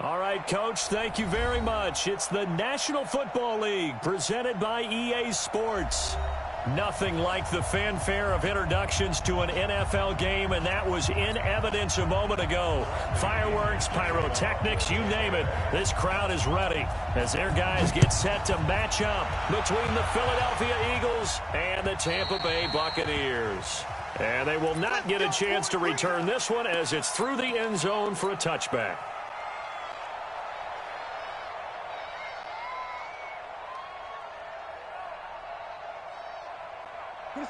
All right, Coach, thank you very much. It's the National Football League presented by EA Sports. Nothing like the fanfare of introductions to an NFL game, and that was in evidence a moment ago. Fireworks, pyrotechnics, you name it. This crowd is ready as their guys get set to match up between the Philadelphia Eagles and the Tampa Bay Buccaneers. And they will not get a chance to return this one as it's through the end zone for a touchback.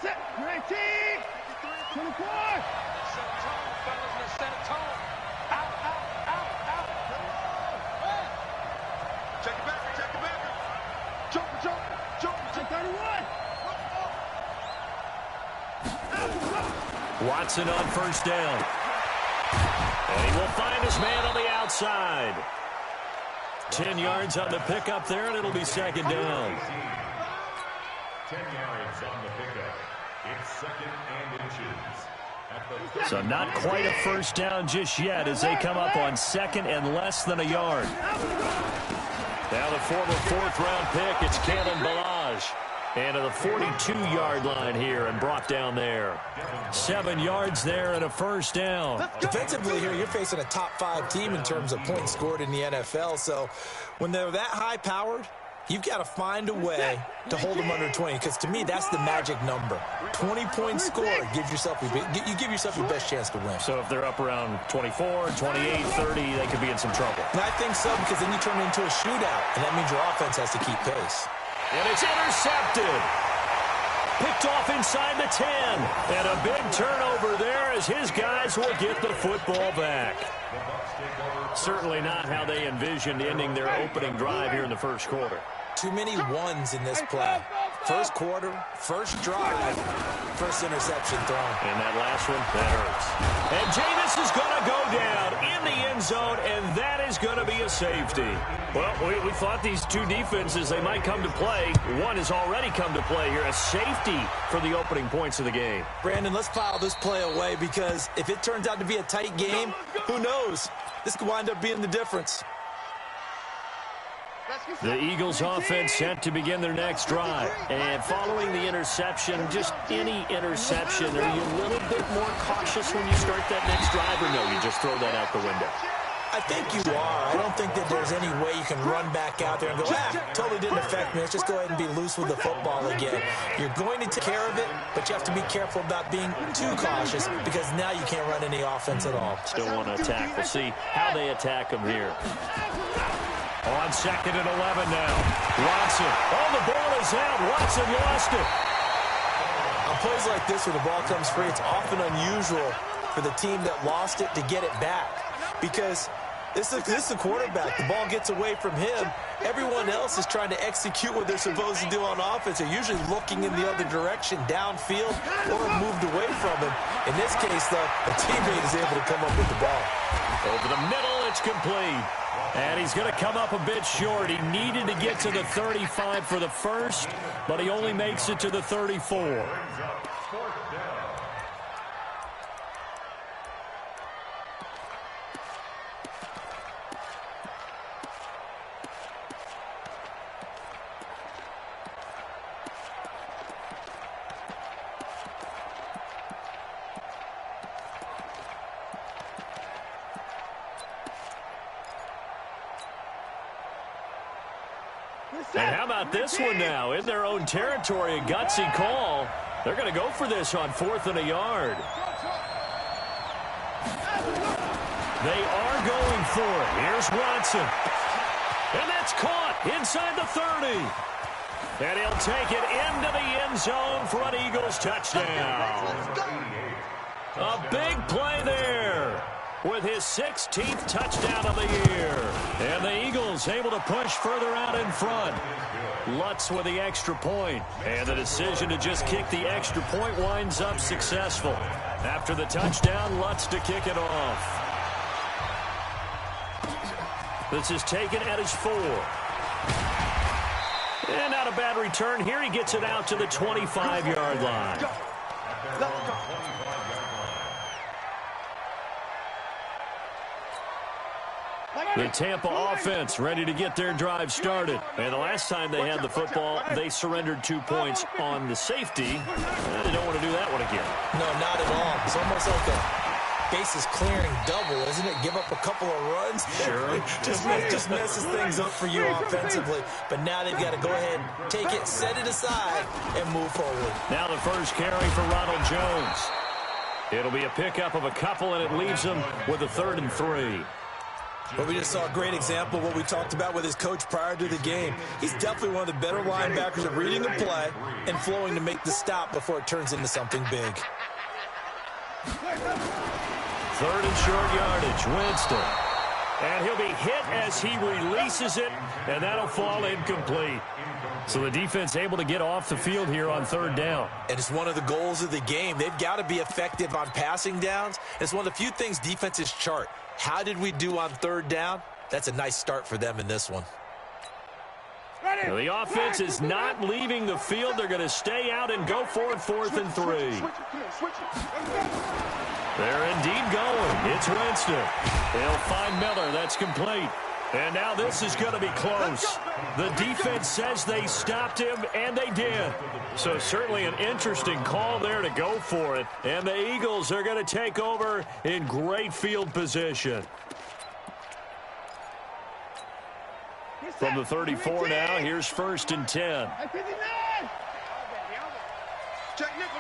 Set, 19, 24. Set a tone, fellas. Let's set a tone. Out. Check it back. Jump. Check 31. Watson on first down. And he will find his man on the outside. 10 yards on the pickup there, and it'll be second down. 10 yards on the pickup. It's second and inches. So not quite a first down just yet as they come up on second and less than a yard. Now the former fourth-round pick, it's Kalen Ballage. And to the 42-yard line here and brought down there. 7 yards there and a first down. Defensively here, you're facing a top-5 team in terms of points scored in the NFL. So when they're that high-powered, you've got to find a way to hold them under 20, because to me, that's the magic number. 20 points scored, you give yourself your best chance to win. So if they're up around 24, 28, 30, they could be in some trouble. And I think so, because then you turn it into a shootout, and that means your offense has to keep pace. And it's intercepted. Picked off inside the 10. And a big turnover there as his guys will get the football back. Certainly not how they envisioned ending their opening drive here in the first quarter. Too many ones in this play. First quarter, first drive, first interception thrown. And that last one, that hurts. And Jameis is going to go down in the end zone, and that is going to be a safety. Well, we thought these two defenses, they might come to play. One has already come to play here, a safety for the opening points of the game. Brandon, let's file this play away, because if it turns out to be a tight game, who knows? This could wind up being the difference. The Eagles offense set to begin their next drive. And following the interception, just any interception, are you a little bit more cautious when you start that next drive, or no, you just throw that out the window? I think you are. I don't think that there's any way you can run back out there and go, totally didn't affect me. Let's just go ahead and be loose with the football again. You're going to take care of it, but you have to be careful about being too cautious, because now you can't run any offense at all. Still want to attack. We'll see how they attack them here. On second and 11 now. Watson. Oh, the ball is out. Watson lost it. On plays like this where the ball comes free, it's often unusual for the team that lost it to get it back, because this is the quarterback. The ball gets away from him. Everyone else is trying to execute what they're supposed to do on offense. They're usually looking in the other direction, downfield, or moved away from him. In this case, though, a teammate is able to come up with the ball. Over the middle, it's complete. And he's going to come up a bit short. He needed to get to the 35 for the first, but he only makes it to the 34. And how about this one now? In their own territory, a gutsy call. They're going to go for this on 4th and a yard. They are going for it. Here's Watson. And that's caught inside the 30. And he'll take it into the end zone for an Eagles touchdown. A big play there with his 16th touchdown of the year. And the Eagles able to push further out in front. Lutz with the extra point. And the decision to just kick the extra point winds up successful. After the touchdown, Lutz to kick it off. This is taken at his 4. And not a bad return here. He gets it out to the 25-yard line. The Tampa offense ready to get their drive started. And the last time they had the football, they surrendered 2 points on the safety. They don't want to do that one again. No, not at all. It's almost like a bases clearing double, isn't it? Give up a couple of runs. Sure. just messes things up for you offensively. But now they've got to go ahead, take it, set it aside, and move forward. Now the first carry for Ronald Jones. It'll be a pickup of a couple, and it leaves him with a 3rd and 3. Well, we just saw a great example of what we talked about with his coach prior to the game. He's definitely one of the better linebackers at reading the play and flowing to make the stop before it turns into something big. 3rd and short yardage, Winston. And he'll be hit as he releases it, and that'll fall incomplete. So the defense able to get off the field here on 3rd down. And it's one of the goals of the game. They've got to be effective on passing downs. It's one of the few things defenses chart. How did we do on 3rd down? That's a nice start for them in this one. Now the offense is not leaving the field. They're going to stay out and go for it 4th and 3. They're indeed going. It's Winston. They'll find Miller. That's complete. And now this is going to be close. The defense says they stopped him, and they did. So certainly an interesting call there to go for it. And the Eagles are going to take over in great field position. From the 34 now, here's 1st and 10. Check nickel.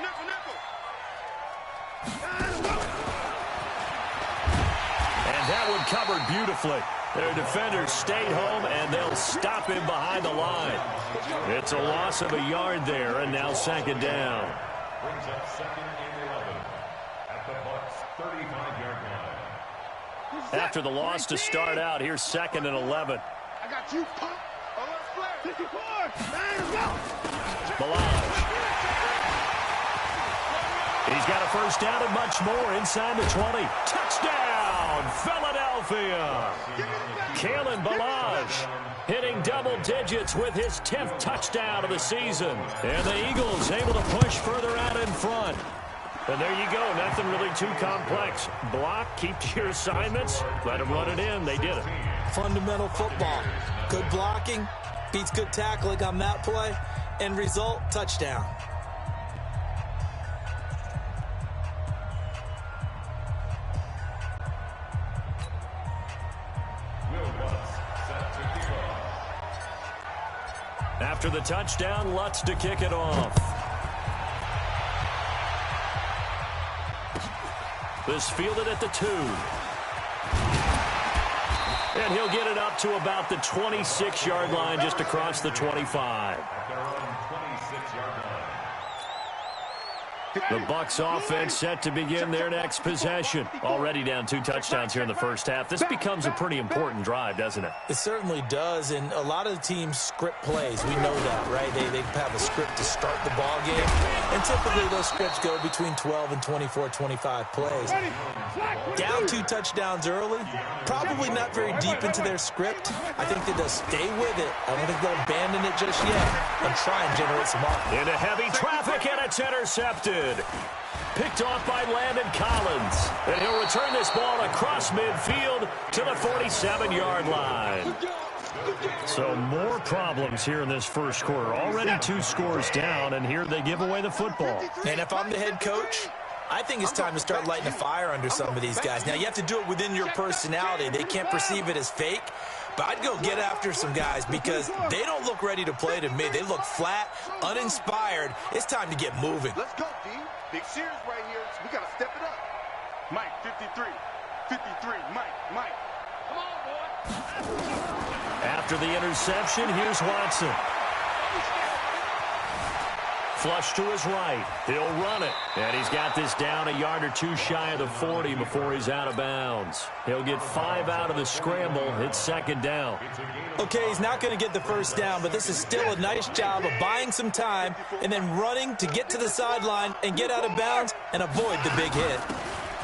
And that one covered beautifully. Their defenders stayed home, and they'll stop him behind the line. It's a loss of a yard there, and now 2nd down. Brings up 2nd and 11 at the Bucs' 35-yard line. After the loss to start out, here's 2nd and 11. I got you, pop. Alert flare. 54. Balaj. He's got a 1st down and much more inside the 20. Touchdown, Philadelphia. Kalen Balaj hitting double digits with his 10th touchdown of the season. And the Eagles able to push further out in front. And there you go. Nothing really too complex. Block, keep to your assignments. Let them run it in. They did it. Fundamental football. Good blocking, beats good tackling on that play, and result, touchdown. After the touchdown, Lutz to kick it off. This fielded at the 2. And he'll get it up to about the 26-yard line, just across the 25. At their own 26-yard line. The Bucs offense set to begin their next possession. Already down 2 touchdowns here in the first half. This becomes a pretty important drive, doesn't it? It certainly does, and a lot of the teams script plays. We know that, right? They have a script to start the ball game, and typically those scripts go between 12 and 24, 25 plays. Down 2 touchdowns early, probably not very deep into their script. I think that they'll stay with it. I don't think they'll abandon it just yet and try and generate some offense. Into heavy traffic, and it's intercepted. Picked off by Landon Collins. And he'll return this ball across midfield to the 47-yard line. So more problems here in this first quarter. Already 2 scores down, and here they give away the football. And if I'm the head coach, I think it's time to start lighting a fire under some of these guys. Now, you have to do it within your personality. They can't perceive it as fake. But I'd go get after some guys because they don't look ready to play to me. They look flat, uninspired. It's time to get moving. Let's go, D. Big Sears right here. So we got to step it up. Mike, 53. 53. Mike. Come on, boy. After the interception, here's Watson. Flush to his right. He'll run it. And he's got this down a yard or 2 shy of the 40 before he's out of bounds. He'll get 5 out of the scramble. It's 2nd down. Okay, he's not going to get the 1st down, but this is still a nice job of buying some time and then running to get to the sideline and get out of bounds and avoid the big hit.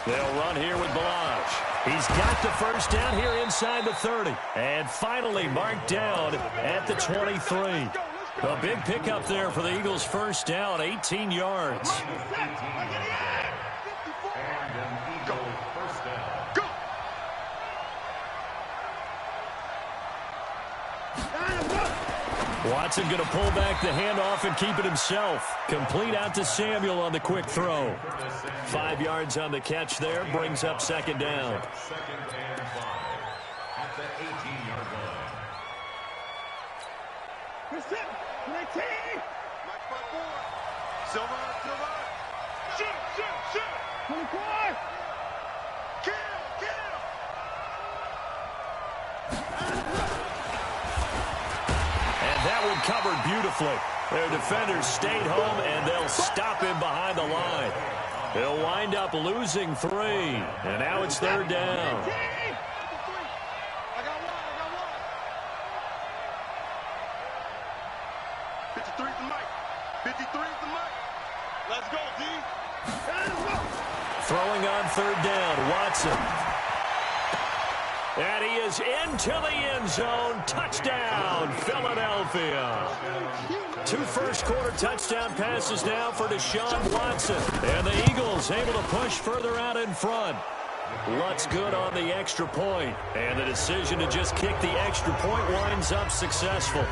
They'll run here with Balaj. He's got the 1st down here inside the 30. And finally marked down at the 23. A big pickup there for the Eagles' 1st down, 18 yards. Watson going to pull back the handoff and keep it himself. Complete out to Samuel on the quick throw. 5 yards on the catch there, brings up second down. Second and 5 at the 18-yard line. Match by 4. Silver. Shoot. 24. Kill. That one covered beautifully. Their defenders stayed home, and they'll stop him behind the line. They'll wind up losing 3, and now it's third down. I got one. 53 is the mic. 53 is the mic. Let's go, D. Throwing on third down, Watson. And he is into the end zone. Touchdown, Philadelphia. 2 first-quarter touchdown passes now for Deshaun Watson. And the Eagles able to push further out in front. Lutz good on the extra point. And the decision to just kick the extra point winds up successful.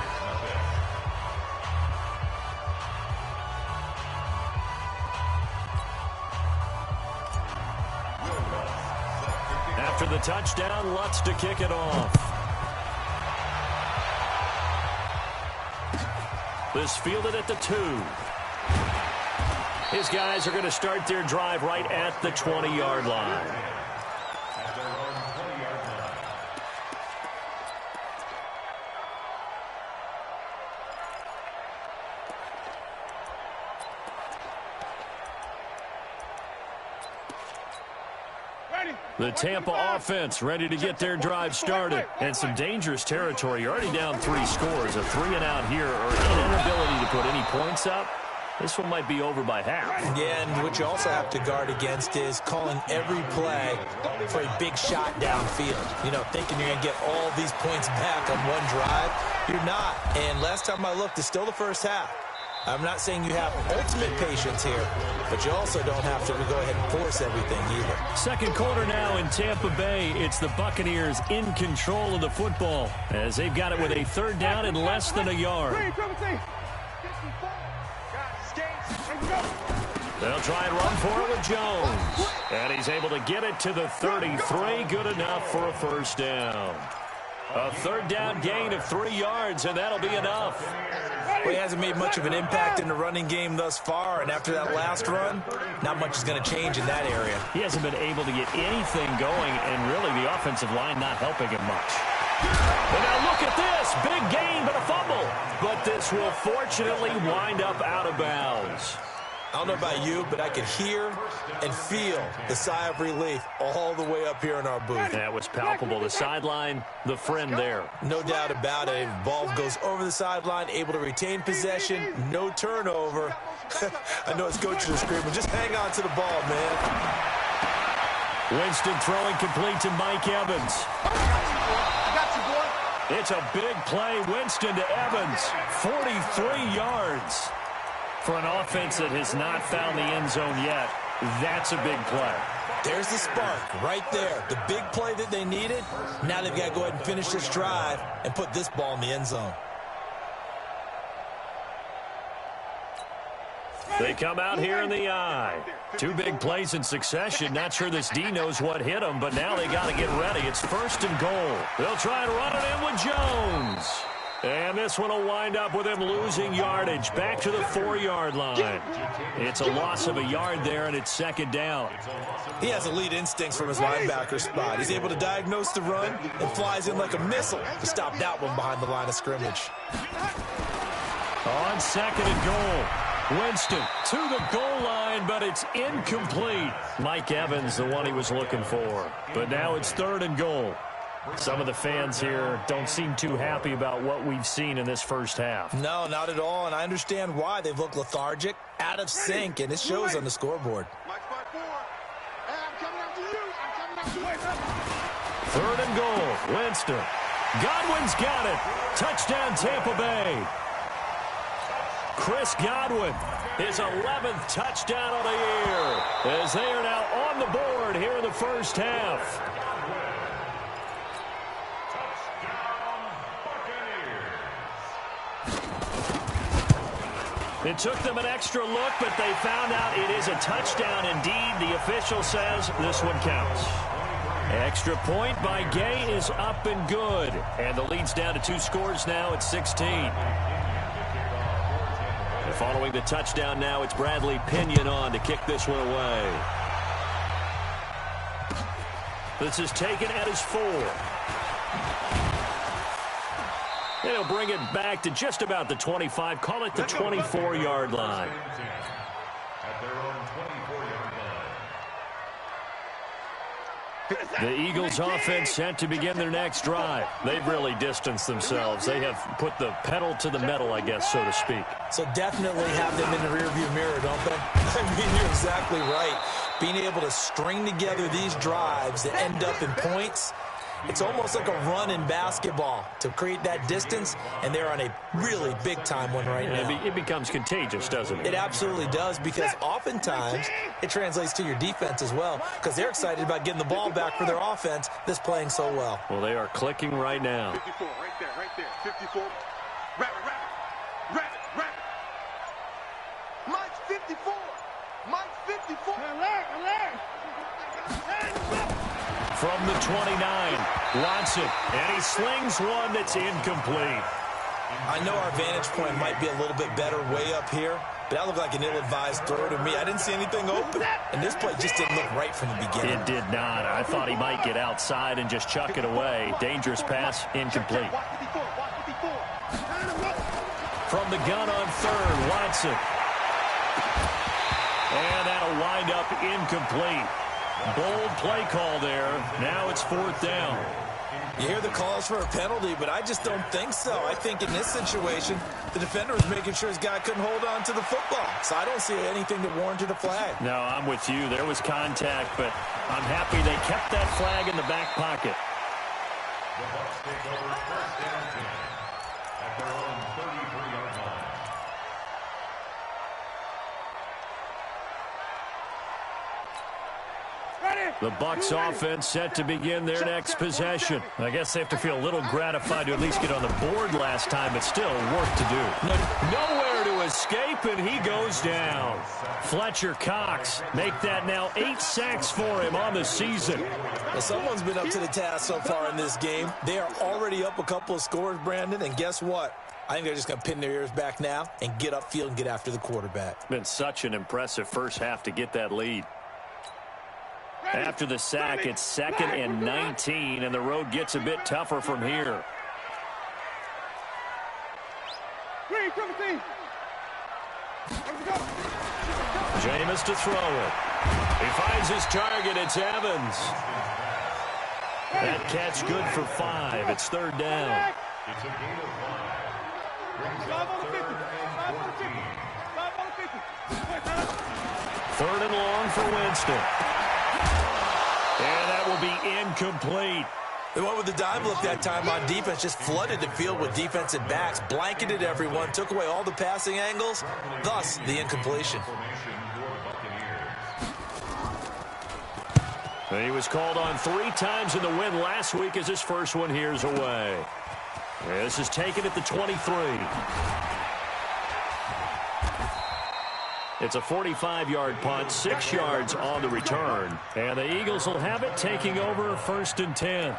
After the touchdown, Lutz to kick it off. This fielded at the 2. His guys are going to start their drive right at the 20-yard line. At their own 20-yard line. The Tampa offense ready to get their drive started. And some dangerous territory. You're already down 3 scores. A 3-and-out here or an inability to put any points up. This one might be over by half. Yeah, and what you also have to guard against is calling every play for a big shot downfield. You know, thinking you're going to get all these points back on one drive. You're not. And last time I looked, it's still the first half. I'm not saying you have ultimate patience here, but you also don't have to go ahead and force everything either. Second quarter now in Tampa Bay. It's the Buccaneers in control of the football as they've got it with a third down and less than a yard. They'll try and run for it with Jones. And he's able to get it to the 33. Good enough for a first down. A third down gain of 3 yards, and that'll be enough. Well, he hasn't made much of an impact in the running game thus far, and after that last run, not much is going to change in that area. He hasn't been able to get anything going, and really the offensive line not helping him much. And now look at this. Big gain, but a fumble. But this will fortunately wind up out of bounds. I don't know about you, but I could hear and feel the sigh of relief all the way up here in our booth. That was palpable. The sideline, the friend there. No doubt about it. Ball goes over the sideline, able to retain possession, no turnover. I know his coaches are screaming, just hang on to the ball, man. Winston throwing complete to Mike Evans. I got you, boy. It's a big play. Winston to Evans. 43 yards. For an offense that has not found the end zone yet, that's a big play. There's the spark right there. The big play that they needed. Now they've got to go ahead and finish this drive and put this ball in the end zone. They come out here in the eye. 2 big plays in succession. Not sure this D knows what hit them, but now they got to get ready. It's first and goal. They'll try and run it in with Jones. And this one will wind up with him losing yardage back to the 4-yard line. It's a loss of a yard there, and it's second down. He has elite instincts from his linebacker spot. He's able to diagnose the run and flies in like a missile to stop that one behind the line of scrimmage. On second and goal, Winston to the goal line, but it's incomplete. Mike Evans, the one he was looking for. But now it's third and goal. Some of the fans here don't seem too happy about what we've seen in this first half. No, not at all, and I understand why. They've looked lethargic, out of sync, and it shows on the scoreboard. Third and goal, Winston. Godwin's got it. Touchdown, Tampa Bay. Chris Godwin, his 11th touchdown of the year, as they are now on the board here in the first half. It took them an extra look, but they found out it is a touchdown indeed. The official says this one counts. Extra point by Gay is up and good. And the lead's down to 2 scores now at 16. And following the touchdown now, it's Bradley Pinion on to kick this one away. This is taken at his 4. And he'll bring it back to just about the 25. Call it the 24-yard line. At their own 24-yard line. The Eagles offense set to begin their next drive. They've really distanced themselves. They have put the pedal to the metal, I guess, so to speak. So definitely have them in the rearview mirror, don't they? I mean, you're exactly right. Being able to string together these drives that end up in points, it's almost like a run in basketball to create that distance, and they're on a really big-time one right now. It becomes contagious, doesn't it? It absolutely does, because oftentimes it translates to your defense as well, because they're excited about getting the ball back for their offense that's playing so well. Well, they are clicking right now. 54, right there, 54. Rabbit. Mike's 54. Mike's 54. From the 29, Watson, and he slings one that's incomplete. I know our vantage point might be a little bit better way up here, but that looked like an ill-advised throw to me. I didn't see anything open, and this play just didn't look right from the beginning. It did not. I thought he might get outside and just chuck it away. Dangerous pass, incomplete. From the gun on 3rd, Watson. And that'll wind up incomplete. Bold play call there. Now it's 4th down. You hear the calls for a penalty, but I just don't think so. I think in this situation, the defender was making sure his guy couldn't hold on to the football. So I don't see anything that warranted a flag. No, I'm with you. There was contact, but I'm happy they kept that flag in the back pocket. The Bucs take over 1st down 10 at their own 33-yard line. The Bucs offense set to begin their next possession. I guess they have to feel a little gratified to at least get on the board last time, but still work to do. Nowhere to escape, and he goes down. Fletcher Cox make that now 8 sacks for him on the season. Well, someone's been up to the task so far in this game. They are already up a couple of scores, Brandon, and guess what? I think they're just going to pin their ears back now and get upfield and get after the quarterback. Been such an impressive first half to get that lead. After the sack, it's 2nd and 19, and the road gets a bit tougher from here. Jameis to throw it. He finds his target. It's Evans. That catch good for 5. It's 3rd down. It's a gain of 5. Brings up 3rd and 14. 3rd and long for Winston. And that will be incomplete. They went with the dime look that time on defense, just flooded the field with defensive backs, blanketed everyone, took away all the passing angles, thus the incompletion. He was called on 3 times in the win last week as his first one here's away. This is taken at the 23. It's a 45-yard punt, 6 yards on the return. And the Eagles will have it, taking over 1st and 10.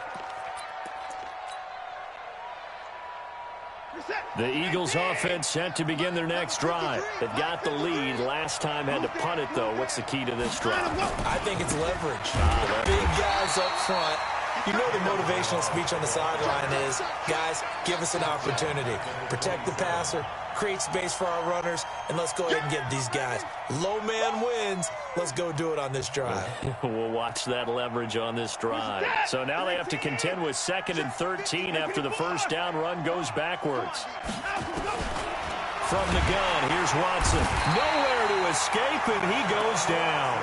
The Eagles offense set to begin their next drive. They've got the lead. Last time had to punt it, though. What's the key to this drive? I think it's leverage. The big guys up front. You know the motivational speech on the sideline is, guys, give us an opportunity. Protect the passer, create space for our runners, and let's go ahead and get these guys. Low man wins. Let's go do it on this drive. We'll watch that leverage on this drive. So now they have to contend with 2nd and 13 after the first down run goes backwards. From the gun, here's Watson. Nowhere to escape, and he goes down.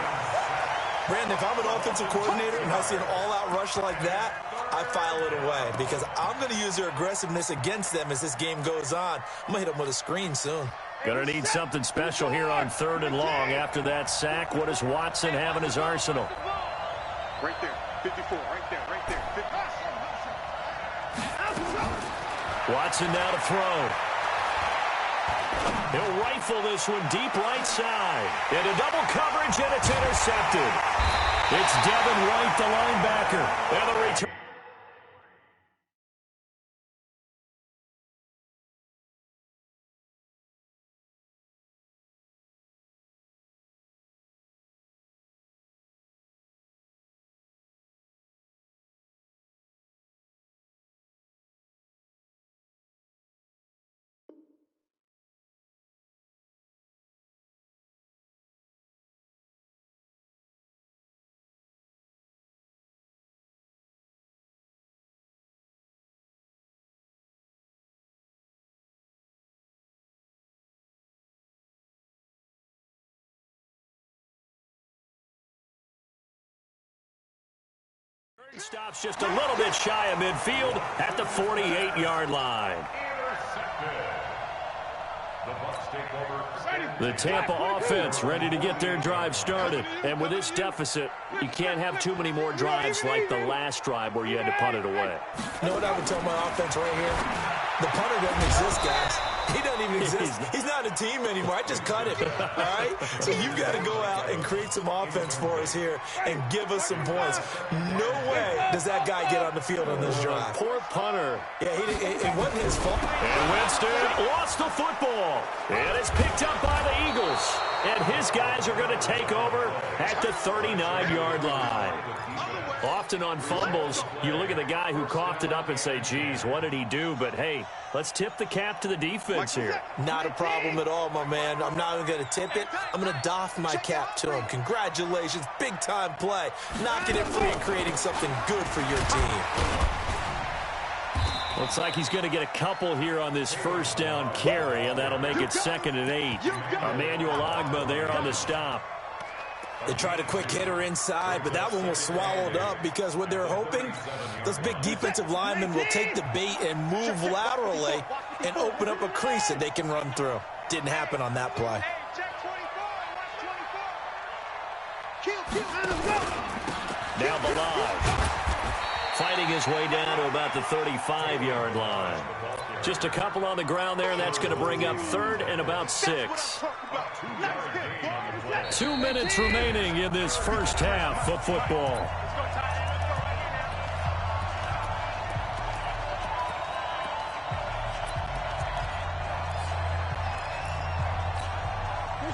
Brandon, if I'm an offensive coordinator and I see an all-out rush like that, I file it away because I'm going to use their aggressiveness against them as this game goes on. I'm going to hit them with a screen soon. Going to need something special here on 3rd and long after that sack. What does Watson have in his arsenal? Right there, 54, right there, 50. Watson now to throw. He'll rifle this one deep right side. Into double coverage, and it's intercepted. It's Devin White, the linebacker. And the return. Stops just a little bit shy of midfield at the 48-yard line. The Tampa offense ready to get their drive started. And with this deficit, you can't have too many more drives like the last drive where you had to punt it away. You know what I would tell my offense right here? The punter doesn't exist, guys. He doesn't even exist. He's not a team anymore. I just cut him, all right? So you've got to go out and create some offense for us here and give us some points. No way does that guy get on the field on this drive. Poor punter. Yeah, it wasn't his fault. And Winston lost the football. And it's picked up by the Eagles. And his guys are going to take over at the 39-yard line. Often on fumbles, you look at the guy who coughed it up and say, geez, what did he do? But, hey, let's tip the cap to the defense here. Not a problem at all, my man. I'm not even going to tip it. I'm going to doff my cap to him. Congratulations. Big-time play. Knocking it free and creating something good for your team. Looks like he's going to get a couple here on this first down carry, and that'll make it 2nd and 8. Emmanuel Ogbah there on the stop. They tried a quick hitter inside, but that one was swallowed up because what they're hoping, those big defensive linemen will take the bait and move laterally and open up a crease that they can run through. Didn't happen on that play. Now Balaj fighting his way down to about the 35-yard line. Just a couple on the ground there, and that's going to bring up 3rd and about 6. 2 minutes remaining in this first half of football.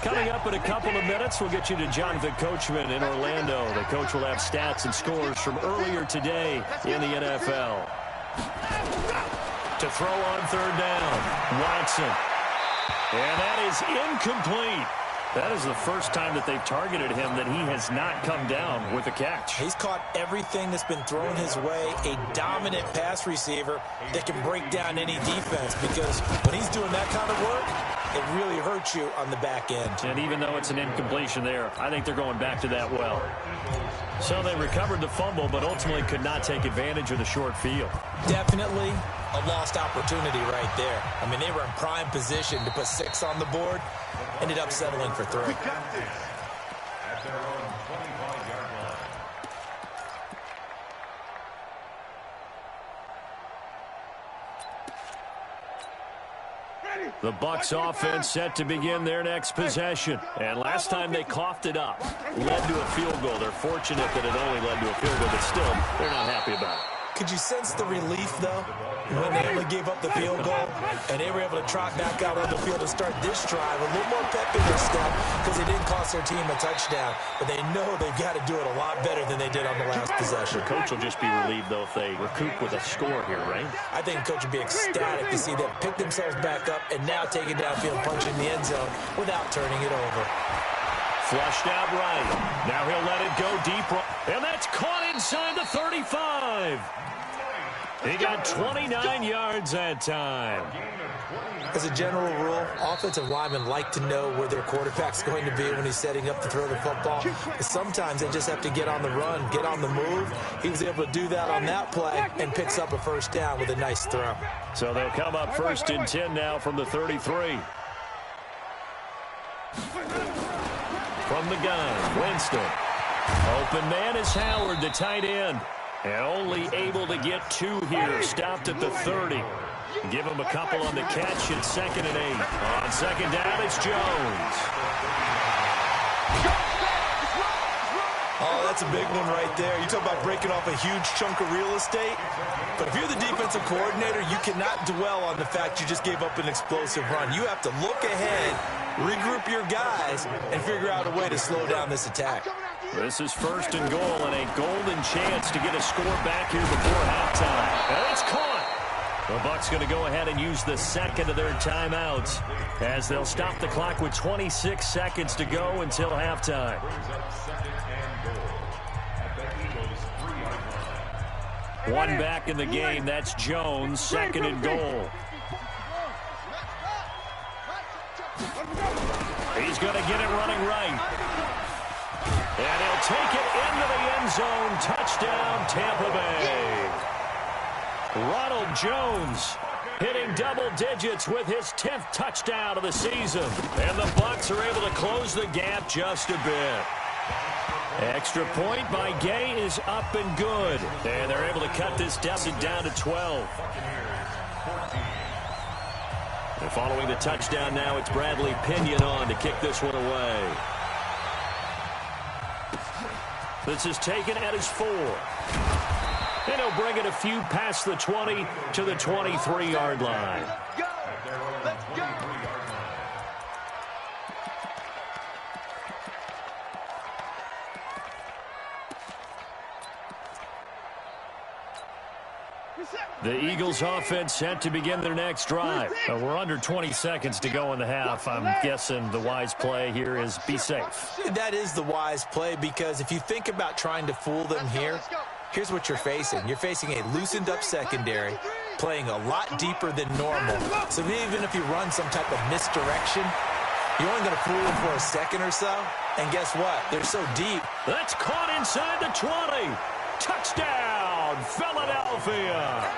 Coming up in a couple of minutes, we'll get you to Jonathan Coachman in Orlando. The coach will have stats and scores from earlier today in the NFL. To throw on 3rd down, Watson. And that is incomplete. That is the first time that they've targeted him that he has not come down with a catch. He's caught everything that's been thrown his way. A dominant pass receiver that can break down any defense, because when he's doing that kind of work, it really hurts you on the back end. And even though it's an incompletion there, I think they're going back to that well. So they recovered the fumble, but ultimately could not take advantage of the short field. Definitely a lost opportunity right there. I mean, they were in prime position to put 6 on the board. Ended up settling for 3. At their own 25-yard line. The Bucs offense set to begin their next possession. And last time they coughed it up, led to a field goal. They're fortunate that it only led to a field goal, but still, they're not happy about it. Could you sense the relief, though, when they only gave up the field goal and they were able to trot back out on the field and start this drive? A little more pep in their step because they didn't cost their team a touchdown, but they know they've got to do it a lot better than they did on the last possession. The coach will just be relieved, though, if they recoup with a score here, right? I think the coach would be ecstatic to see them pick themselves back up and now take it downfield, punch in the end zone without turning it over. Flushed out right. Now he'll let it go deep. And that's caught inside the 35. He got 29 yards that time. As a general rule, offensive linemen like to know where their quarterback's going to be when he's setting up to throw the football. But sometimes they just have to get on the run, get on the move. He was able to do that on that play and picks up a first down with a nice throw. So they'll come up 1st and 10 now from the 33. From the gun, Winston. Open man is Howard, the tight end. And only able to get 2 here, stopped at the 30. Give him a couple on the catch. It's 2nd and 8. On 2nd down, it's Jones. Oh, that's a big one right there. You talk about breaking off a huge chunk of real estate. But if you're the defensive coordinator, you cannot dwell on the fact you just gave up an explosive run. You have to look ahead, regroup your guys, and figure out a way to slow down this attack. This is 1st and goal, and a golden chance to get a score back here before halftime. And it's caught. The Bucs going to go ahead and use the 2nd of their timeouts as they'll stop the clock with 26 seconds to go until halftime. One back in the game. That's Jones. 2nd and goal. He's going to get it running right. And he'll take it into the end zone. Touchdown, Tampa Bay. Ronald Jones hitting double digits with his 10th touchdown of the season. And the Bucs are able to close the gap just a bit. Extra point by Gay is up and good. And they're able to cut this deficit down to 12. And following the touchdown now, it's Bradley Pinion on to kick this one away. This is taken at his 4. And he'll bring it a few past the 20 to the 23-yard line. Go! Let's go! The Eagles offense set to begin their next drive. We're under 20 seconds to go in the half. I'm guessing the wise play here is be safe. That is the wise play, because if you think about trying to fool them here, here's what you're facing. You're facing a loosened up secondary, playing a lot deeper than normal. So even if you run some type of misdirection, you're only going to fool them for a second or so. And guess what? They're so deep. That's caught inside the 20. Touchdown, Philadelphia.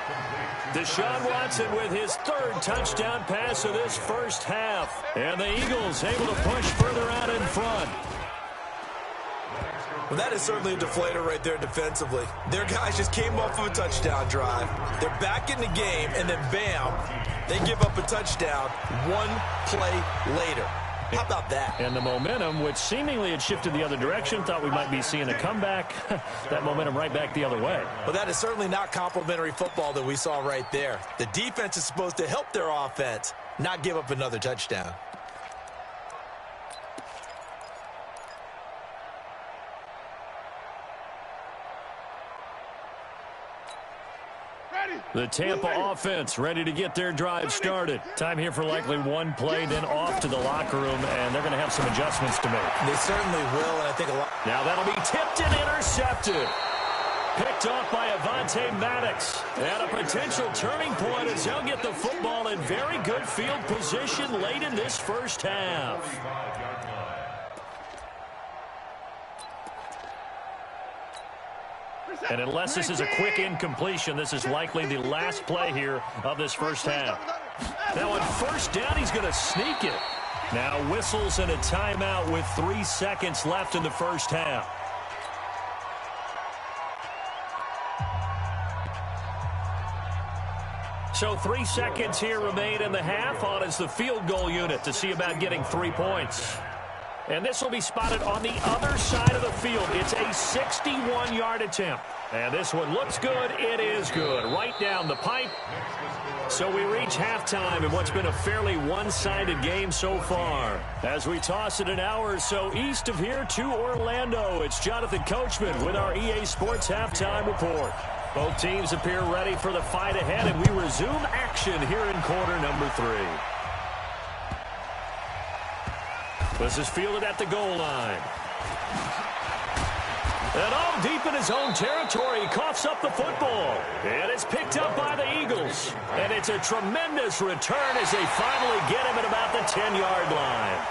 Deshaun Watson with his 3rd touchdown pass of this first half. And the Eagles able to push further out in front. Well, that is certainly a deflator right there defensively. Their guys just came off of a touchdown drive. They're back in the game, and then bam, they give up a touchdown one play later. How about that? And the momentum, which seemingly had shifted the other direction, thought we might be seeing a comeback. That momentum right back the other way. Well, that is certainly not complimentary football that we saw right there. The defense is supposed to help their offense, not give up another touchdown. The Tampa offense ready to get their drive started. Time here for likely one play, then off to the locker room, and they're going to have some adjustments to make. They certainly will, and I think a lot. Now that'll be tipped and intercepted. Picked off by Avonte Maddox. And a potential turning point as he'll get the football in very good field position late in this first half. And unless this is a quick incompletion, this is likely the last play here of this first half. Now on 1st down, he's going to sneak it. Now whistles and a timeout with 3 seconds left in the first half. So 3 seconds here remain in the half. On is the field goal unit to see about getting 3 points. And this will be spotted on the other side of the field. It's a 61-yard attempt. And this one looks good. It is good. Right down the pipe. So we reach halftime in what's been a fairly one-sided game so far. As we toss it an hour or so east of here to Orlando, it's Jonathan Coachman with our EA Sports Halftime Report. Both teams appear ready for the fight ahead, and we resume action here in quarter number 3. This is fielded at the goal line. And all deep in his own territory, he coughs up the football. And it's picked up by the Eagles. And it's a tremendous return as they finally get him at about the 10-yard line.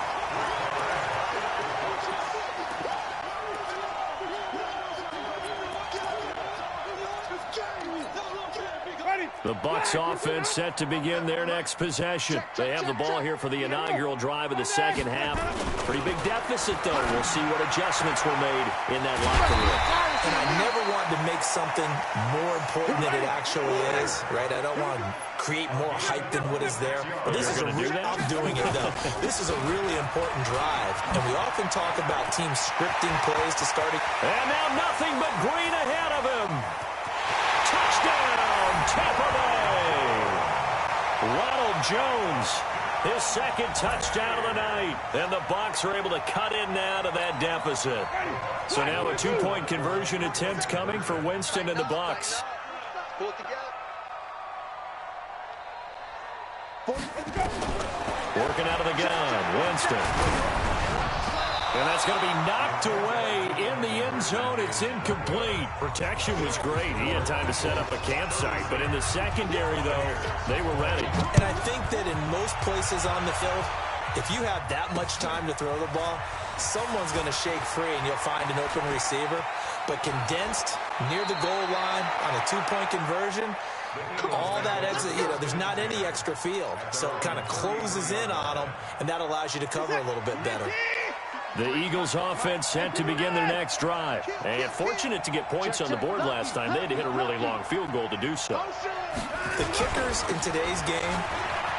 The Bucs offense set to begin their next possession. They have the ball here for the inaugural drive of the second half. Pretty big deficit, though. We'll see what adjustments were made in that locker room. And I never wanted to make make something more important than it actually is, right? I don't want to create more hype than what is there. But this is I'm doing it, though. This is a really important drive. And we often talk about teams scripting plays to start it. And now nothing but green ahead of him. Touchdown, Tampa Bay. Ronald Jones, his second touchdown of the night. And the Bucs are able to cut in now to that deficit. So now a two-point conversion attempt coming for Winston and the Bucs. Working out of the gun, Winston. And that's going to be knocked away in the end zone. It's incomplete. Protection was great. He had time to set up a campsite. But in the secondary, though, they were ready. And I think that in most places on the field, if you have that much time to throw the ball, someone's going to shake free and you'll find an open receiver. But condensed near the goal line on a two-point conversion, all that exit, there's not any extra field. So it kind of closes in on them, and that allows you to cover a little bit better. The Eagles offense set to begin their next drive. And fortunate to get points on the board last time. They had to hit a really long field goal to do so. The kickers in today's game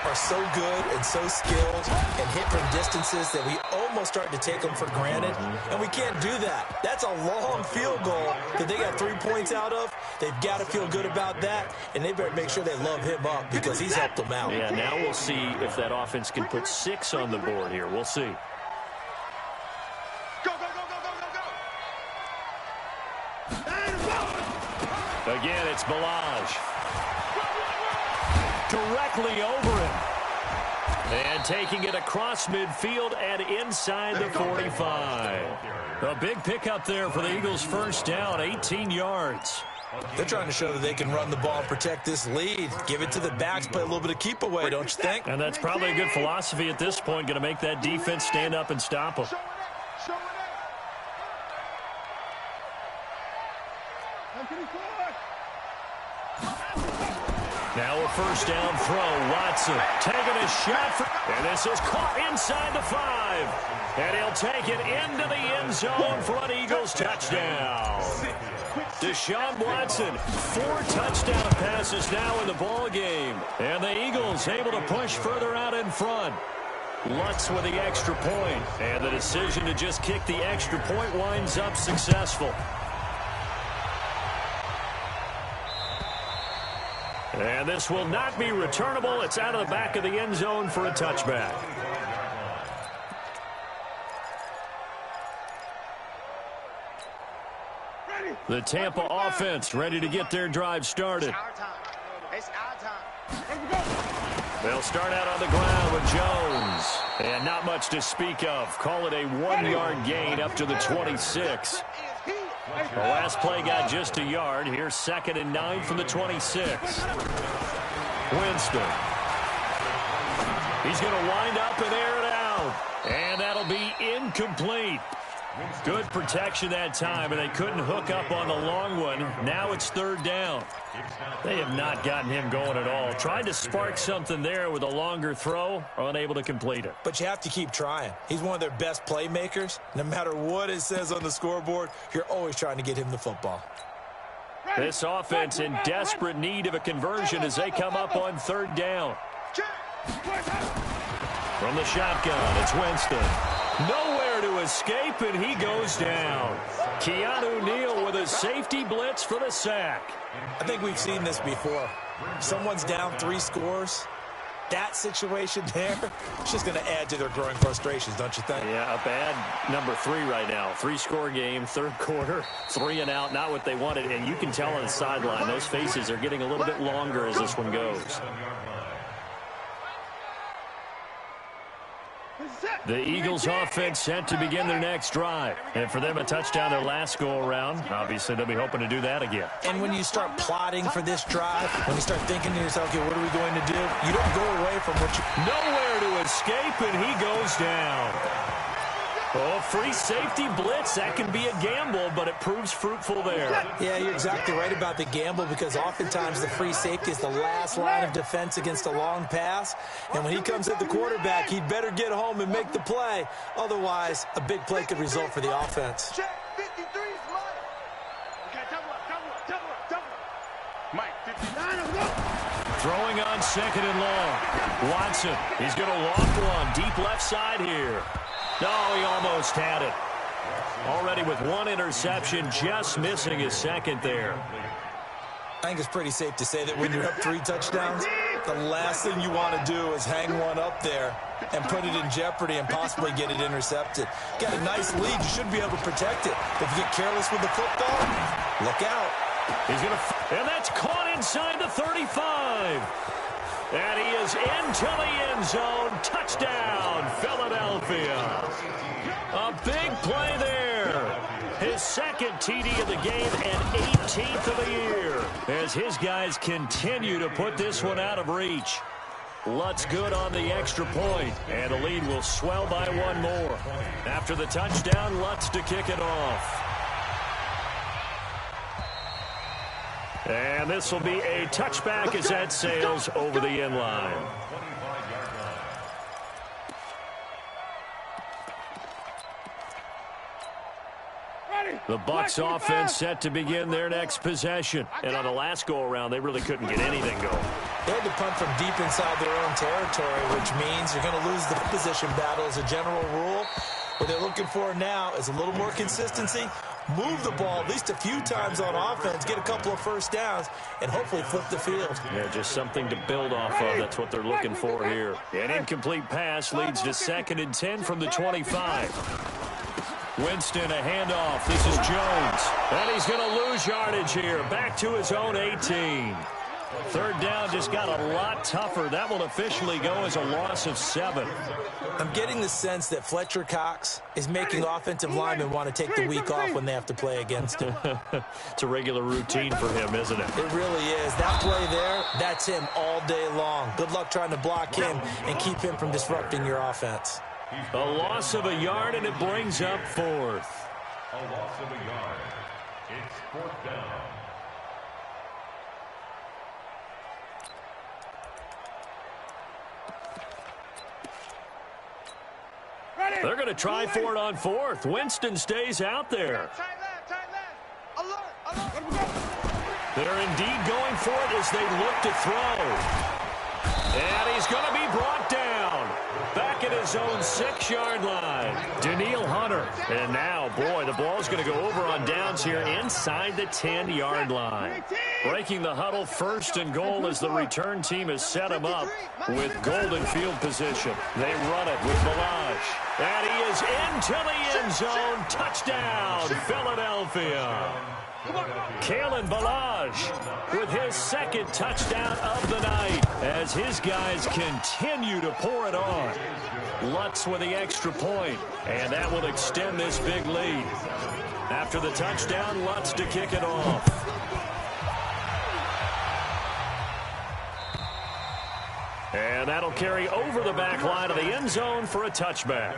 are so good and so skilled and hit from distances that we almost start to take them for granted. And we can't do that. That's a long field goal that they got 3 points out of. They've got to feel good about that, and they better make sure they love him up because he's helped them out. Yeah, now we'll see if that offense can put 6 on the board here. We'll see. Again, it's Balaj. Directly over him. And taking it across midfield and inside the 45. A big pickup there for the Eagles' first down, 18 yards. They're trying to show that they can run the ball and protect this lead. Give it to the backs, play a little bit of keep away, don't you think? And that's probably a good philosophy at this point, going to make that defense stand up and stop them. Now a first down throw. Watson taking a shot. And this is caught inside the 5. And he'll take it into the end zone for an Eagles touchdown. Deshaun Watson, 4 touchdown passes now in the ball game. And the Eagles able to push further out in front. Lutz with the extra point. And the decision to just kick the extra point winds up successful. And this will not be returnable. It's out of the back of the end zone for a touchback. The Tampa offense ready to get their drive started. It's our time. They'll start out on the ground with Jones. And not much to speak of. Call it a 1-yard gain up to the 26. The last play got just a yard. Here's 2nd and 9 from the 26. Winston. He's going to wind up and air it out. And that'll be incomplete. Good protection that time, and they couldn't hook up on the long one. Now it's 3rd down. They have not gotten him going at all. Tried to spark something there with a longer throw, unable to complete it. But you have to keep trying. He's one of their best playmakers. No matter what it says on the scoreboard, you're always trying to get him the football. This offense in desperate need of a conversion as they come up on 3rd down. From the shotgun, it's Winston. Nowhere to escape, and he goes down. Keanu Neal with a safety blitz for the sack. I think we've seen this before. Someone's down 3 scores. That situation there, it's just going to add to their growing frustrations, don't you think? Yeah, a bad number 3 right now. 3-score game, 3rd quarter, 3 and out, not what they wanted. And you can tell on the sideline, those faces are getting a little bit longer as this one goes. The Eagles offense set to begin their next drive. And for them, a touchdown their last go-around. Obviously, they'll be hoping to do that again. And when you start plotting for this drive, when you start thinking to yourself, okay, what are we going to do? You don't go away from what you... Nowhere to escape, and he goes down. Oh, free safety blitz. That can be a gamble, but it proves fruitful there. Yeah, you're exactly right about the gamble because oftentimes the free safety is the last line of defense against a long pass. And when he comes at the quarterback, he'd better get home and make the play. Otherwise, a big play could result for the offense. Throwing on second and long. Watson, he's going to loft one deep left side here. No, he almost had it. Already with one interception, just missing his second there. I think it's pretty safe to say that when you're up 3 touchdowns, the last thing you want to do is hang one up there and put it in jeopardy and possibly get it intercepted. Got a nice lead. You should be able to protect it. If you get careless with the football, look out. He's going to, and that's caught inside the 35. And he is into the end zone. Touchdown, Philadelphia. A big play there. His second TD of the game and 18th of the year. As his guys continue to put this one out of reach. Lutz good on the extra point, and the lead will swell by one more. After the touchdown, Lutz to kick it off. And this will be a touchback as that sails over the end line. The Bucs offense set to begin their next possession. And on the last go-around, they really couldn't get anything going. They had to punt from deep inside their own territory, which means you're going to lose the position battle as a general rule. What they're looking for now is a little more consistency. Move the ball at least a few times on offense, get a couple of first downs, and hopefully flip the field. Yeah, just something to build off of. That's what they're looking for here. An incomplete pass leads to 2nd and 10 from the 25. Winston, a handoff. This is Jones. And he's going to lose yardage here. Back to his own 18. Third down just got a lot tougher. That will officially go as a loss of 7. I'm getting the sense that Fletcher Cox is making offensive linemen want to take the week off when they have to play against him. It's a regular routine for him, isn't it? It really is. That play there, that's him all day long. Good luck trying to block him and keep him from disrupting your offense. A loss of a yard, and it brings up 4th. A loss of a yard. It's 4th down. They're going to try for it on 4th. Winston stays out there. They're indeed going for it as they look to throw. And he's going to be brought down. Back at his own 6-yard line. Daniil Hunter. And now, boy, the ball's going to go over on downs here inside the 10-yard line. Breaking the huddle, 1st and goal as the return team has set him up with golden field position. They run it with Balazs. And he is into the end zone. Touchdown, Philadelphia. Kalen Balazs with his 2nd touchdown of the night as his guys continue to pour it on. Lutz with the extra point, and that will extend this big lead. After the touchdown, Lutz to kick it off. And that'll carry over the back line of the end zone for a touchback.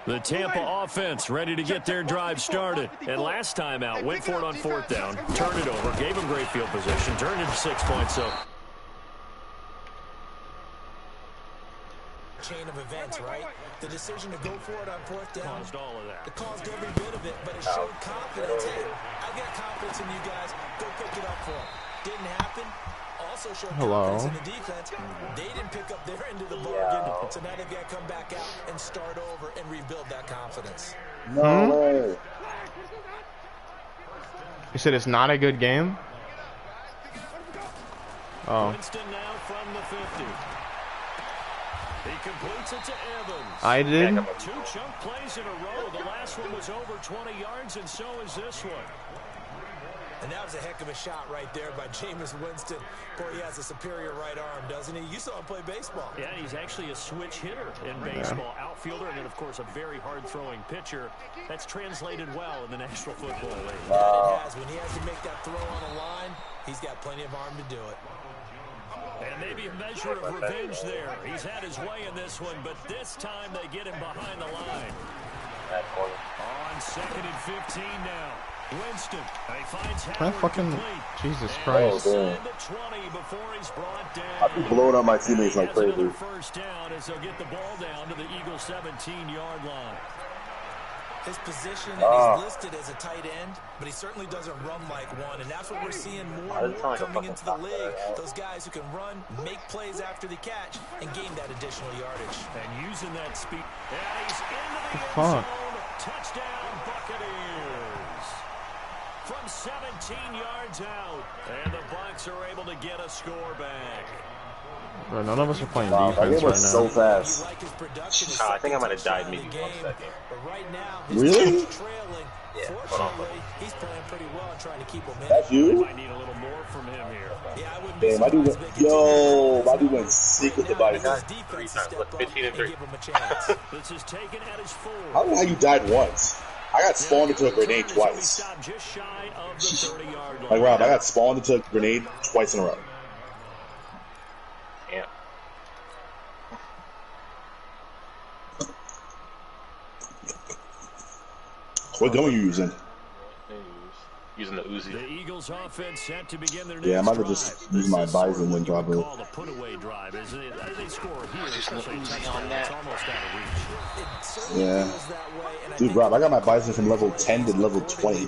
The Tampa offense ready to get their drive started. And last time out, went for it on 4th down, turned it over, gave them great field position, turned it to 6 points. So chain of events, right? The decision to go for it on 4th down caused all of that. It caused every bit of it, but it showed confidence. Hey, I've got confidence in you guys. Go pick it up for them. Didn't happen. Also showed confidence in the defense. They didn't pick up their end of the bargain, so now they've got to come back out and start over and rebuild that confidence. No way. You said it's not a good game? Oh. Winston now from the 50. He completes it to Evans. I did. 2 chunk plays in a row. The last one was over 20 yards, and so is this one. And that was a heck of a shot right there by Jameis Winston. Boy, he has a superior right arm, doesn't he? You saw him play baseball. Yeah, he's actually a switch hitter in baseball. Outfielder, and then, of course, a very hard-throwing pitcher. That's translated well in the National Football League. That it has. When he has to make that throw on the line, he's got plenty of arm to do it. And maybe a measure of revenge there. He's had his way in this one, but this time they get him behind the line. On 2nd and 15 now. Winston. He finds That Howard fucking complete. Jesus Oh, Christ. damn. Inside the 20 before he's brought down. I be blowing up my teammates like He has another crazy. first down as they'll get the ball down to the Eagles' 17-yard line. His position, and he's listed as a tight end, but he certainly doesn't run like one, and that's what we're seeing more and more coming into the league. Those guys who can run, make plays after the catch, and gain that additional yardage. And using that speed. And he's into the end Fuck. zone. Touchdown, Buccaneers. From 17 yards out. And the Bucs are able to get a score back. Bro, none of us are playing Wow, that defense game right was now. so fast. I think I might have died maybe 1 second. Really? Yeah, hold on. He's playing pretty well and trying to keep him in. That's you? Might need a little more from him here. Yeah, I wouldn't be Damn, my dude surprised went, if they yo, continue my to dude went sick with the body. his Three defense times, step look, up 15 and and 3. give him a chance. This is taken at his 4. I don't know how you died once. I got spawned into a grenade twice. Just shy of the 30-yard line. Like, Rob, I got spawned into a grenade twice in a row. Yeah. What gun are you using? Using the Uzi. The Eagles offense set to begin their Yeah, I next might have just drive. used my This is sort of Bison what then you would probably. call a put-away drive, isn't it? They score here, especially a touchdown. It's almost out of reach. Yeah. Dude, Rob, I got my Bison from level 10 to level 20.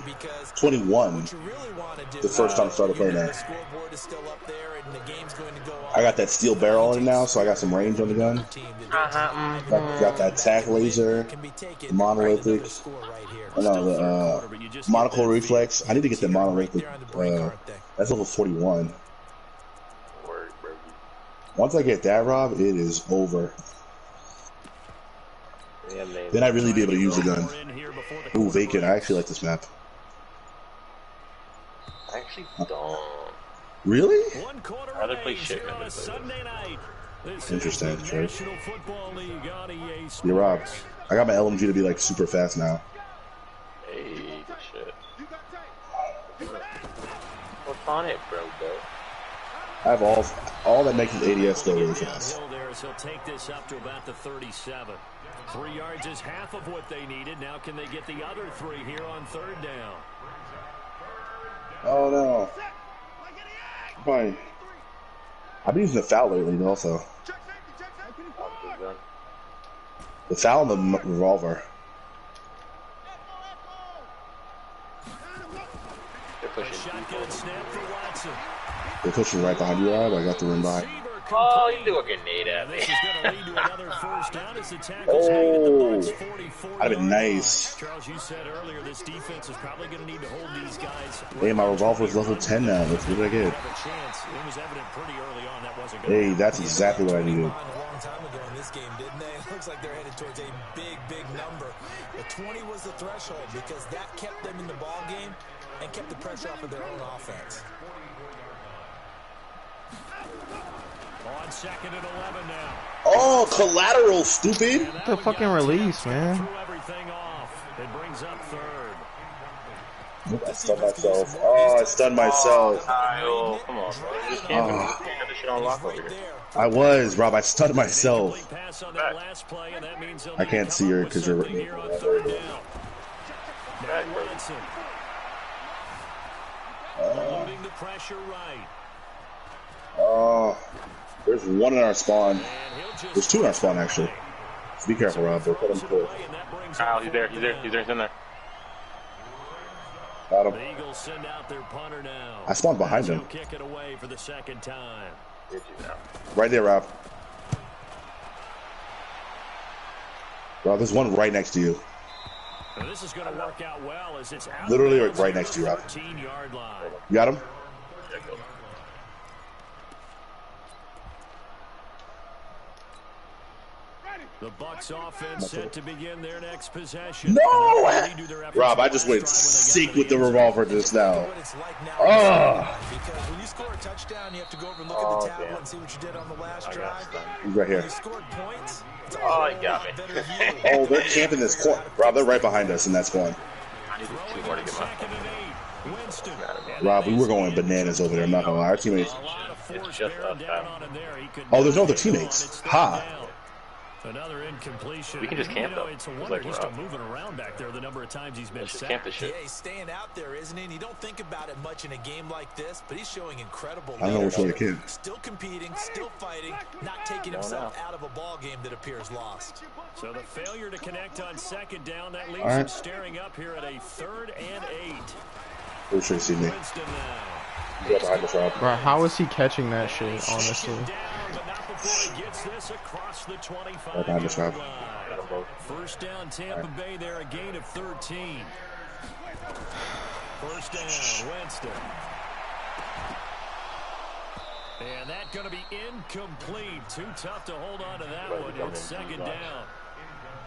21. The first time I started playing that. I got that steel barrel on it now, so I got some range on the gun. Got that tack laser, monolithic. Oh, no, the monocle reflex. I need to get the monolithic. That's level 41. Word, bro. Once I get that, Rob, it is over. Yeah, man. Then I really be able to use the gun. Ooh, vacant. I actually like this map. I actually don't. Really? I'd rather play shit than play Sunday night. This Interesting, is the Trey. National Football League on EA Sports. You're Rob. I got my LMG to be like super fast now. Hey, good shit. What's on it, bro? I have all that makes his ADS go really fast. He'll take this up to about the 37. 3 yards is half of what they needed. Now can they get the other 3 here on 3rd down? Oh no. Fine. I've been using the foul lately also. The foul and the revolver. They're pushing. Shotgun snap for Watson. They're pushing right behind you, Rob. I got the rim by. Oh, you threw a grenade at me. This is going to lead to another first down as the tackles hang at the Bucs 44. That'd been nice. Charles, you said earlier this defense is probably going to need to hold these guys. Hey, my revolver's level 10 now. What did I get? Have a chance. It was evident pretty early on that wasn't going Hey, that's exactly what I needed. A long time ago in this game, didn't they? It looks like they're headed towards a big number. The 20 was the threshold because that kept them in the ball game and kept the pressure off of their own offense. on 2nd and 11 now. Oh, collateral, stupid. What the fucking release, man? Threw everything off. It brings up 3rd. I stunned myself. Oh, I stunned myself. Kyle, come on, bro. You just can't have this shit on lock over here. I was, Rob. I stunned myself. Pass on that last play, and that means I can't see her because you're. here on 3rd down. Now Watson. Loading the pressure right. Oh, there's one in our spawn. There's 2 in our spawn, actually. So be careful, Rob. They'll put him through. Kyle, he's there. He's in there. Got him. The Eagles send out their punter now. I spawned behind him. He'll kick it away for the 2nd time. Right there, Rob. Rob, there's one right next to you. Now this is going to work out well as it's out. Literally right next to you, Rob. 13-yard line. You got him? The Bucs offense set to begin their next possession. No! Rob, I just went sick with the revolver just now. Oh! Because when you score a touchdown, you have to go over and look at the tablet and see what you did on the last drive. He's right here. You scored points. Oh, he got me. Oh, they're camping this corner. Rob, they're right behind us in that spawn. I need 2 more to get my phone. Rob, we were going bananas over there. I'm not gonna lie. Our teammates. It's just us, Kyle. Oh, there's no other teammates. Ha! Another incompletion. We can just camp, though. It's a wonder he's still moving around back there the number of times he's been Let's just sacked. camp this shit. Yeah, he's staying out there, isn't he? And you don't think about it much in a game like this, but he's showing incredible I don't know which way to leadership. camp. Still competing, still fighting, not taking himself out of a ball game that appears lost. So the failure to connect on second down, that leaves him staring up here at a 3rd and 8. Pretty sure you see me. Winston now. You got behind the shop. Bro, how is he catching that shit, honestly? Down, but not before he gets this across the 25 Right behind the shop. First down, Tampa Bay there, a gain of 13. First down, Winston. And that's going to be incomplete. Too tough to hold on to that one. It's second down.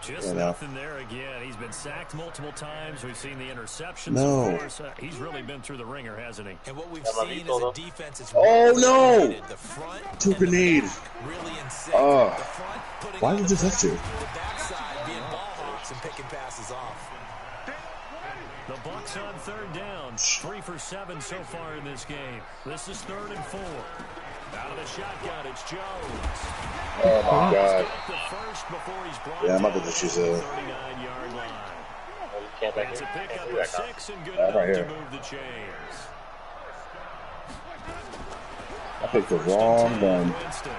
Just nothing there again. He's been sacked multiple times. We've seen the interceptions. No. Of course. He's really been through the ringer, hasn't he? And what we've seen is a defense that's no! the front Two grenade. really in sync. Oh. The front putting Why on did the this have to? pressure, the backside being ball hawks and picking passes off. The Bucs on 3rd down. 3 for 7 so far in this game. This is 3rd and 4. Out of the shotgun, it's Jones. Oh my God. The first before he's brought Yeah, I'm about to down just use at the a. 39-yard line. Camp back It's a here. pickup of 6 and good right enough here. to move the chains. I picked the wrong one. Winston.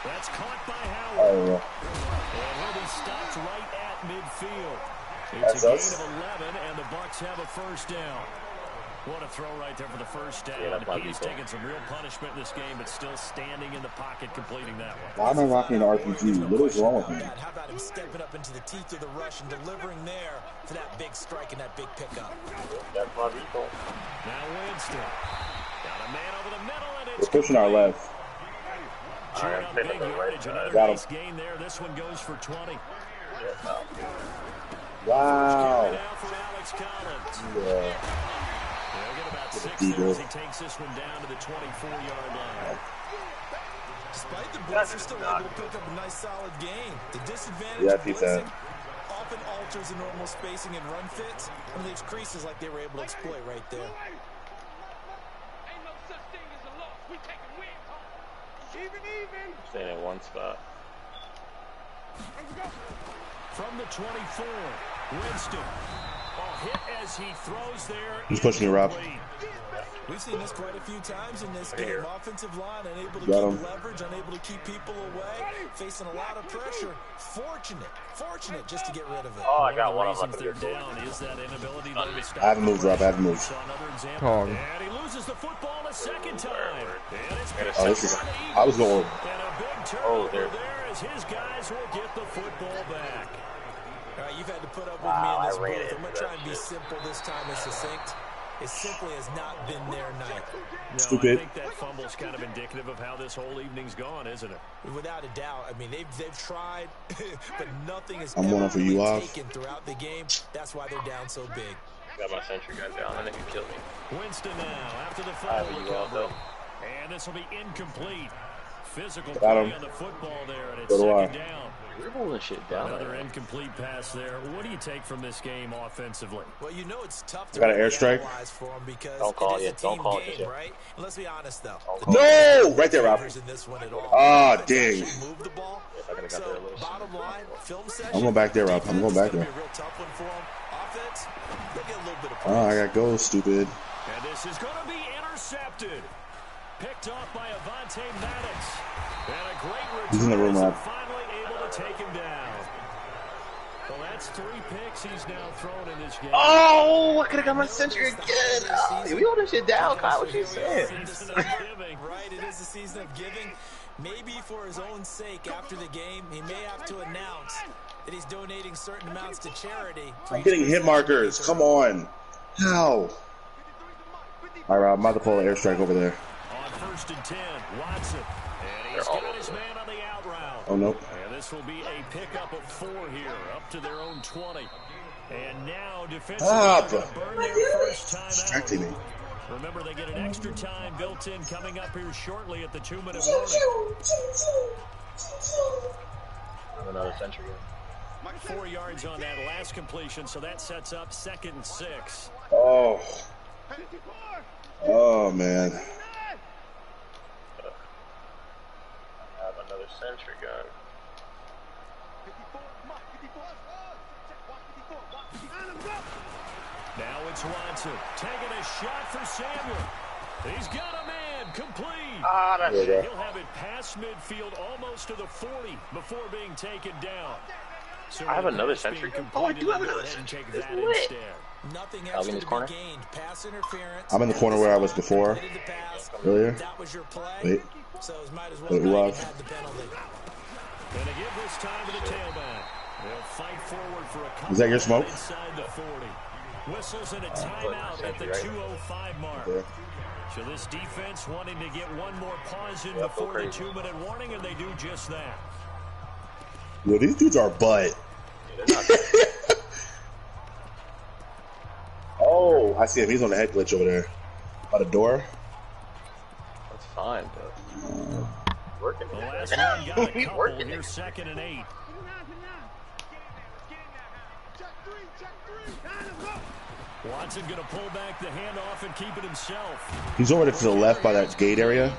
That's caught by Howard. Oh, And he'll be stopped right at midfield. That's It's a gain us. of 11, and the Bucs have a first down. What a throw right there for the first down. Yeah, He's taken some real punishment in this game, but still standing in the pocket, completing that one. why am I rocking an RPG? What is wrong with me? How about him stepping up into the teeth of the rush and delivering there for that big strike and that big pickup? That's my vehicle. Now Winston. Got a man over the middle, and We're it's pushing our left. chewing up big yardage. Another Got him. nice gain there. This one goes for 20. Wow. Carried out for Alex Collins. Yeah. They'll get about 6 Eagle. there as he takes this one down to the 24-yard line. Despite the blitz, they're still able to pick up a nice solid gain. The disadvantage Yeah, of keep that. blitzing often alters the normal spacing and run fits and leaves creases like they were able to exploit right there. Staying in one spot. From the 24, Winston. A hit as he throws there. Who's pushing you, Rob? Incomplete. We've seen this quite a few times in this game. Offensive line unable to Got keep him. leverage, unable to keep people away, facing a lot of pressure. Fortunate just to get rid of it. Oh, I got One one of of the them. reasons they're down is that inability to stop. I haven't moved, Rob. I haven't moved. Saw another example. Oh. And he loses the football a second time. And it's Oh, this is. I was going. and a big Oh, turnover there. there as his guys will get the football back. All right, you've had to put up with Wow, me in this I ran booth. I'm going to into try that and be shit. simple this time and succinct. It simply has not been their night. No, Stupid. I think that fumble's kind of indicative of how this whole evening's gone, isn't it? Without a doubt. I mean, they've tried, but nothing has I'm ever one for you really off. taken throughout the game. That's why they're down so big. Got my sentry gun down. I think you killed me. Winston now after the I fumble have you all, recovery. though. And this will be incomplete. Physical Got play him. on the football there, and it's So do I. second down. You're holding shit down. Another incomplete pass there. What do you take from this game offensively? Well, you know it's tough to Got an airstrike? analyze for them because Don't call it is it. a Don't team call it game, yet. right? And let's be honest, though. No! Right there, Rob. In this one at all. Ah, But dang. actually move the ball. I could've got So, there a little bottom line, film session. I'm going back there, Rob. I'm going back defense is there. gonna be a real tough one for them. Offense, they'll get a little bit of Oh, I got goals, stupid. And this is going to be intercepted. Picked off by Avonte Maddox. And a great return. He's in the room, as Rob. they're finally able to take him down. Well, that's 3 picks he's now thrown in this game. Oh, I could have got my sentry again. Oh, we hold this shit down, Kyle. What you saying? Season of giving. Right, it is the season of giving. Maybe for his own sake, after the game, he may have to announce that he's donating certain amounts to charity. I'm getting hit markers. Come on. How? All right, Rob. I'm about to pull an airstrike over there. On 1st and 10, Watson. And he's got his man on the out route. Oh, nope. And this will be a pickup of 4 here, up to their own 20. And now defensively Stop. they're gonna burn their first time Distracting out. me. Remember, they get an extra time built in coming up here shortly at the 2-minute warning. Another sentry gun. 4 yards on that last completion, so that sets up 2nd and 6. Oh. Oh, man. I have another sentry gun. Now it's Watson taking a shot for Samuel. He's got a man complete. That's it. He'll have it past midfield almost to the 40 before being taken down. So I have another century. Oh, I do have another century. It's lit. Nothing I'll be in this corner. Pass interference. I'm in the corner where I was before. Earlier. That was your play. Wait. So it might as well Wait, love. had the penalty. Going to give this time to the tailback. They'll fight forward for a couple. Is that your smoke? Inside the 40. Whistles and a timeout at the 2:05 mark. Yeah. So this defense wanting to get one more pause in before the 2-minute warning, and they do just that. Yo, these dudes are butt. Oh, I see him. He's on the head glitch over there. By the door. That's fine, but working. The last one got a couple. Here's 2nd and 8. Watson going to pull back the handoff and keep it himself. He's over there to the left by that gate area.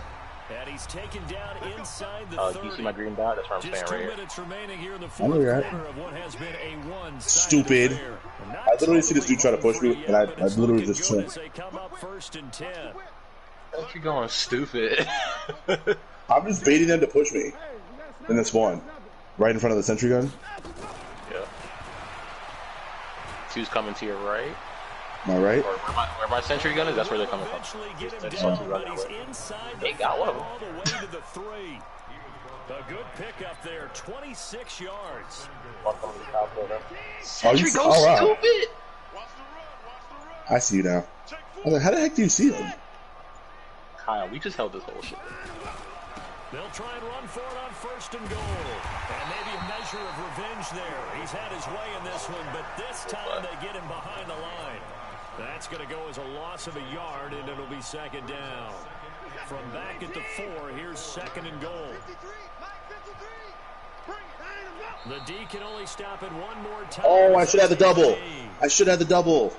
And he's taken down inside the 30. Do you see my green dot? That's where I'm Just staying 2 right here. minutes remaining here in the I fourth know you're at. quarter of what has been a one-sided Stupid. affair. I literally see this dude try to push me, and I literally just Good went. as they come up 1st and 10. Don't you going stupid? I'm just baiting them to push me. In this one. Right in front of the sentry gun. Yeah. Two's coming to your right. Am I right? Or where my sentry gun is, that's where they're coming from. Eventually get him That's down, something but right he's away. inside They the got one 5 of them. all the way to the 3. A good pickup there, 26 yards. Sentry Oh, go wow. stupid. I see you now. I was like, how the heck do you see him? Kyle, we just held this whole shit. They'll try and run for it on 1st and goal. And maybe a measure of revenge there. He's had his way in this one, but this time they get him behind the line. That's going to go as a loss of a yard, and it'll be 2nd down. From back at the 4, here's 2nd and goal. The D can only stop it one more time. Oh, I should have the double. I should have the double.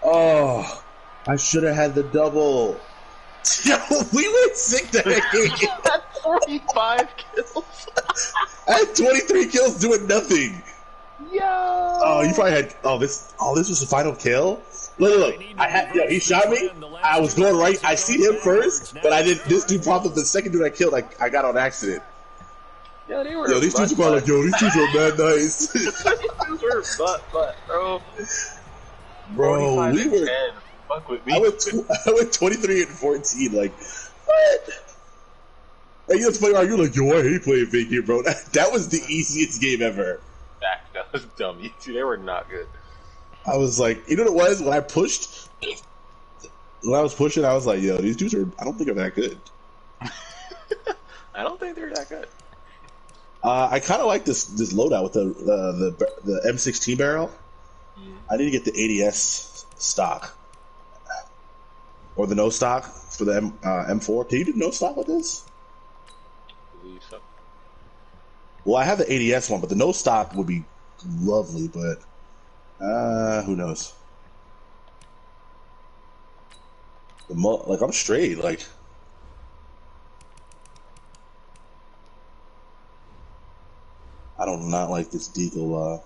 Oh, I should have had the double. Yo, we went sick that game. I had 45 kills. I had 23 kills doing nothing. Yo. Oh, you probably had. Oh, this was the final kill. Look. I had. Yo, he shot me. I was going right. I seen him first, but I didn't. This dude popped up. The second dude I killed, I got on accident. Yeah, they were. Yo, these dudes are like, yo, these dudes are mad nice. These were butt, bro. Bro, we were. 10. Fuck with me. I went 23 and 14. Like, what? Hey, you know what's funny? You're like, yo, I hate playing fake here, bro. That was the easiest game ever. That was dumb. They were not good. I was like, you know what it was? When I pushed, I was like, yo, these dudes are, I don't think are that good. I don't think they're that good. I kind of like this loadout with the M16 barrel. I need to get the ADS stock. Or the no stock for the M4. Can you do no stock with this? I believe so. Well, I have the ADS one, but the no stock would be lovely, but who knows? Like, I'm straight, like. I do not like this Deagle